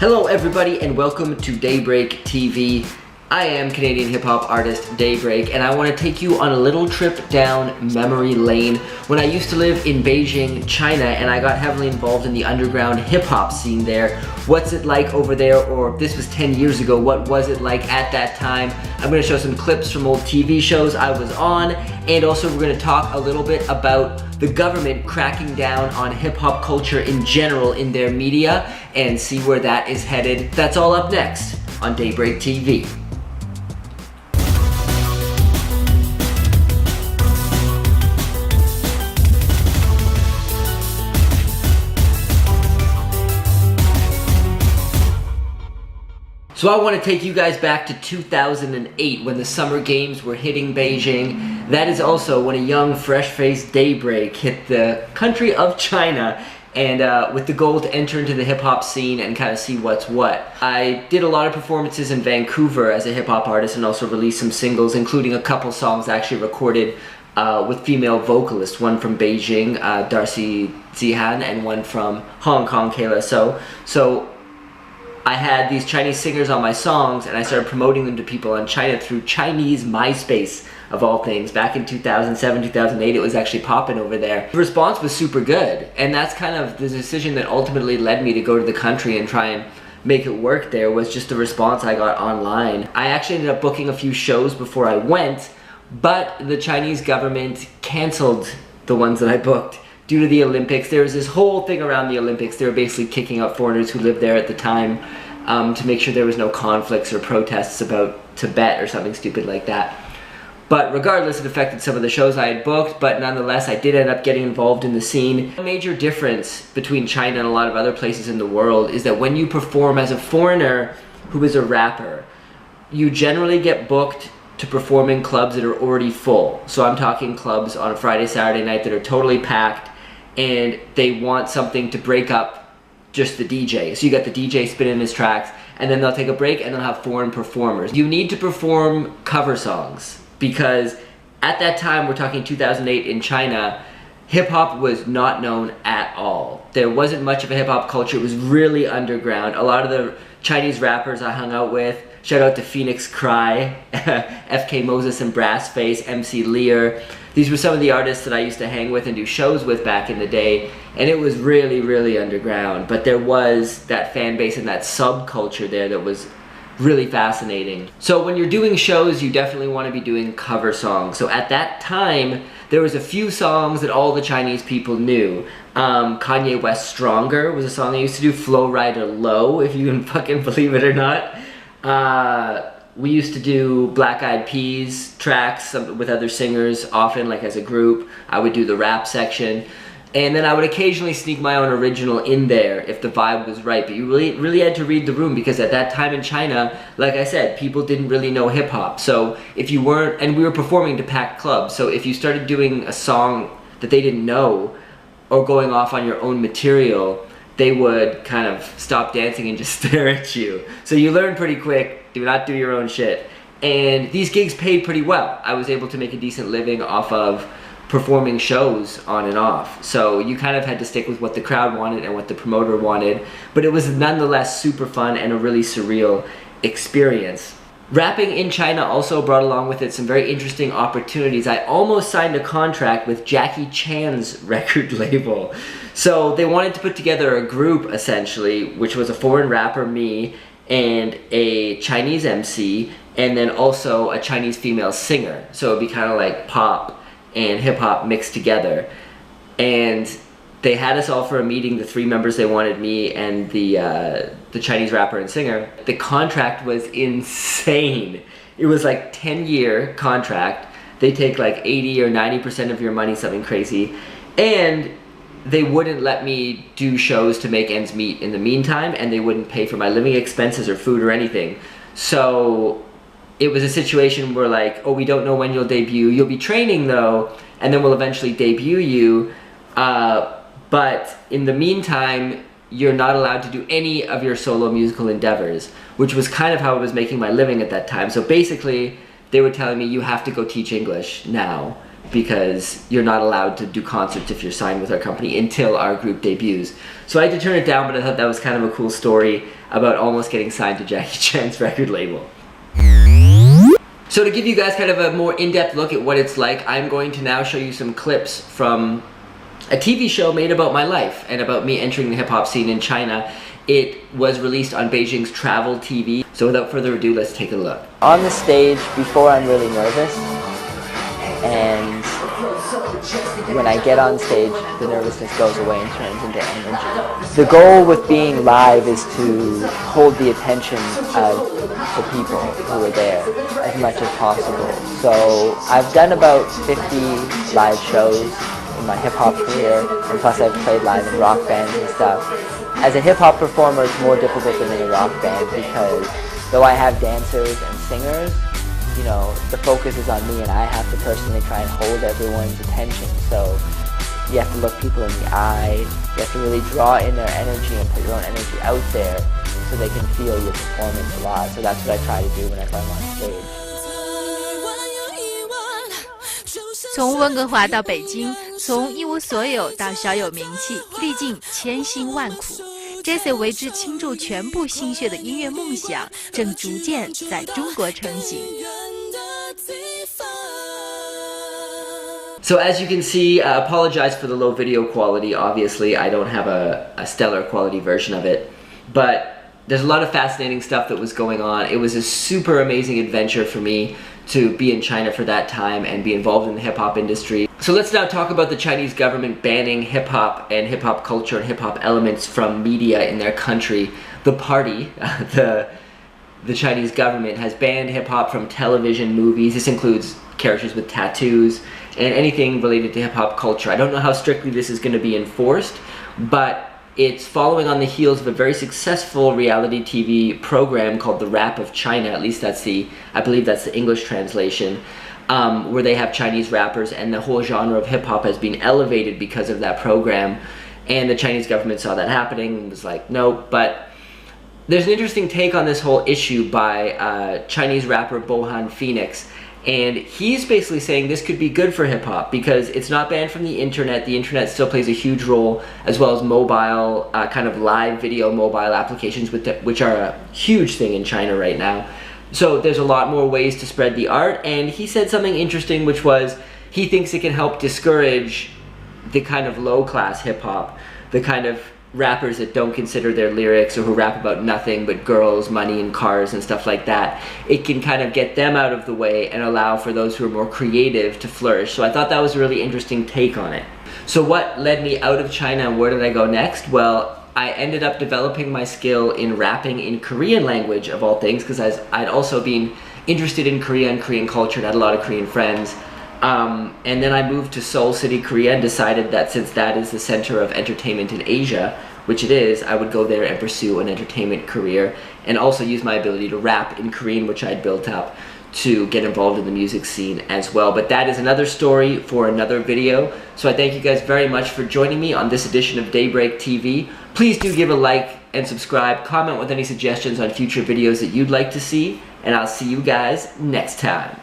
Hello everybody and welcome to Daybreak TV. I am Canadian hip-hop artist Daybreak and I want to take you on a little trip down memory lane when I used to live in Beijing, China, and I got heavily involved in the underground hip-hop scene there. What's it like over there, or if this was 10 years ago, what was it like at that time? I'm going to show some clips from old TV shows I was on, and also we're going to talk a little bit about the government cracking down on hip-hop culture in general in their media and see where that is headed. That's all up next on Daybreak TV. So I want to take you guys back to 2008 when the Summer Games were hitting Beijing. That is also when a young, fresh-faced Daybreak hit the country of China and with the goal to enter into the hip-hop scene and kind of see what's what. I did a lot of performances in Vancouver as a hip-hop artist and also released some singles, including a couple songs I actually recorded with female vocalists, one from Beijing, Darcy Zihan, and one from Hong Kong, Kayla So I had these Chinese singers on my songs and I started promoting them to people in China through Chinese MySpace, of all things. Back in 2007, 2008, it was actually popping over there. The response was super good, and that's kind of the decision that ultimately led me to go to the country and try and make it work there, was just the response I got online. I actually ended up booking a few shows before I went, but the Chinese government canceled the ones that I booked due to the Olympics. There was this whole thing around the Olympics. They were basically kicking out foreigners who lived there at the time to make sure there was no conflicts or protests about Tibet or something stupid like that. But regardless, it affected some of the shows I had booked, but nonetheless, I did end up getting involved in the scene. A major difference between China and a lot of other places in the world is that when you perform as a foreigner who is a rapper, you generally get booked to perform in clubs that are already full. So I'm talking clubs on a Friday, Saturday night that are totally packed, and they want something to break up just the DJ. So you got the DJ spinning his tracks, and then they'll take a break and they'll have foreign performers. You need to perform cover songs because at that time, we're talking 2008 in China, hip-hop was not known at all. There wasn't much of a hip-hop culture. It was really underground. A lot of the Chinese rappers I hung out with, shout out to Phoenix Cry, FK Moses and Brassface, MC Lear. These were some of the artists that I used to hang with and do shows with back in the day, and it was really, really underground. But there was that fan base and that subculture there that was really fascinating. So when you're doing shows, you definitely want to be doing cover songs. So at that time, there was a few songs that all the Chinese people knew. Kanye West Stronger was a song I used to do, Flow Rider Low, if you can fucking believe it or not. We used to do Black Eyed Peas tracks with other singers, often like as a group. I would do the rap section. And then I would occasionally sneak my own original in there if the vibe was right. But you really had to read the room, because at that time in China, like I said, people didn't really know hip hop. So if you weren't, and we were performing to packed clubs, so if you started doing a song that they didn't know or going off on your own material, they would kind of stop dancing and just stare at you. So you learn pretty quick, do not do your own shit. And these gigs paid pretty well. I was able to make a decent living off of performing shows on and off. So you kind of had to stick with what the crowd wanted and what the promoter wanted, but it was nonetheless super fun and a really surreal experience. Rapping in China also brought along with it some very interesting opportunities. I almost signed a contract with Jackie Chan's record label. So they wanted to put together a group, essentially, which was a foreign rapper, me, and a Chinese MC, and then also a Chinese female singer. So it'd be kind of like pop and hip-hop mixed together. And they had us all for a meeting, the three members they wanted, me and the Chinese rapper and singer. The contract was insane. It was like 10-year contract. They take like 80 or 90% of your money, something crazy. And they wouldn't let me do shows to make ends meet in the meantime, and they wouldn't pay for my living expenses or food or anything. So it was a situation where like, oh, we don't know when you'll debut. You'll be training though, and then we'll eventually debut you. But in the meantime, you're not allowed to do any of your solo musical endeavors, which was kind of how I was making my living at that time. So basically, they were telling me, you have to go teach English now. because you're not allowed to do concerts if you're signed with our company until our group debuts. So I had to turn it down, but I thought that was kind of a cool story about almost getting signed to Jackie Chan's record label. So to give you guys kind of a more in-depth look at what it's like, I'm going to now show you some clips from a TV show made about my life and about me entering the hip-hop scene in China. It was released on Beijing's Travel TV. So without further ado, let's take a look. On the stage, before I'm really nervous, and when I get on stage, the nervousness goes away and turns into energy. The goal with being live is to hold the attention of the people who are there as much as possible. So I've done about 50 live shows in my hip-hop career, and plus I've played live in rock bands and stuff. As a hip-hop performer, it's more difficult than in a rock band because though I have dancers and singers, you know, the focus is on me and I have to personally try and hold everyone's attention. So you have to look people in the eye, you have to really draw in their energy and put your own energy out there so they can feel your performance a lot. So that's what I try to do whenever I'm on stage. 从温哥华到北京，从一无所有到小有名气，历尽千辛万苦。Jesse 为之倾注全部心血的音乐梦想，正逐渐在中国成型。So as you can see, I apologize for the low video quality. Obviously, I don't have a stellar quality version of it, but there's a lot of fascinating stuff that was going on. It was a super amazing adventure for me to be in China for that time and be involved in the hip-hop industry. So let's now talk about the Chinese government banning hip-hop and hip-hop culture and hip-hop elements from media in their country. The party, the Chinese government has banned hip-hop from television, movies. This includes characters with tattoos and anything related to hip-hop culture. I don't know how strictly this is going to be enforced, but it's following on the heels of a very successful reality TV program called The Rap of China. At least that's I believe that's the English translation, where they have Chinese rappers, and the whole genre of hip-hop has been elevated because of that program. And the Chinese government saw that happening and was like, no. But there's an interesting take on this whole issue by Chinese rapper Bohan Phoenix. And he's basically saying this could be good for hip-hop because it's not banned from the internet. The internet still plays a huge role, as well as mobile, kind of live video mobile applications, which are a huge thing in China right now. So there's a lot more ways to spread the art. And he said something interesting, which was he thinks it can help discourage the kind of low-class hip-hop, the kind of rappers that don't consider their lyrics or who rap about nothing but girls, money, and cars and stuff like that. It can kind of get them out of the way and allow for those who are more creative to flourish. So I thought that was a really interesting take on it. So what led me out of China and where did I go next? Well, I ended up developing my skill in rapping in Korean language, of all things, because I'd also been interested in Korea and Korean culture and had a lot of Korean friends. And then I moved to Seoul City, Korea, and decided that since that is the center of entertainment in Asia, which it is, I would go there and pursue an entertainment career and also use my ability to rap in Korean, which I'd built up, to get involved in the music scene as well. But that is another story for another video. So I thank you guys very much for joining me on this edition of Daybreak TV. Please do give a like and subscribe, comment with any suggestions on future videos that you'd like to see, and I'll see you guys next time.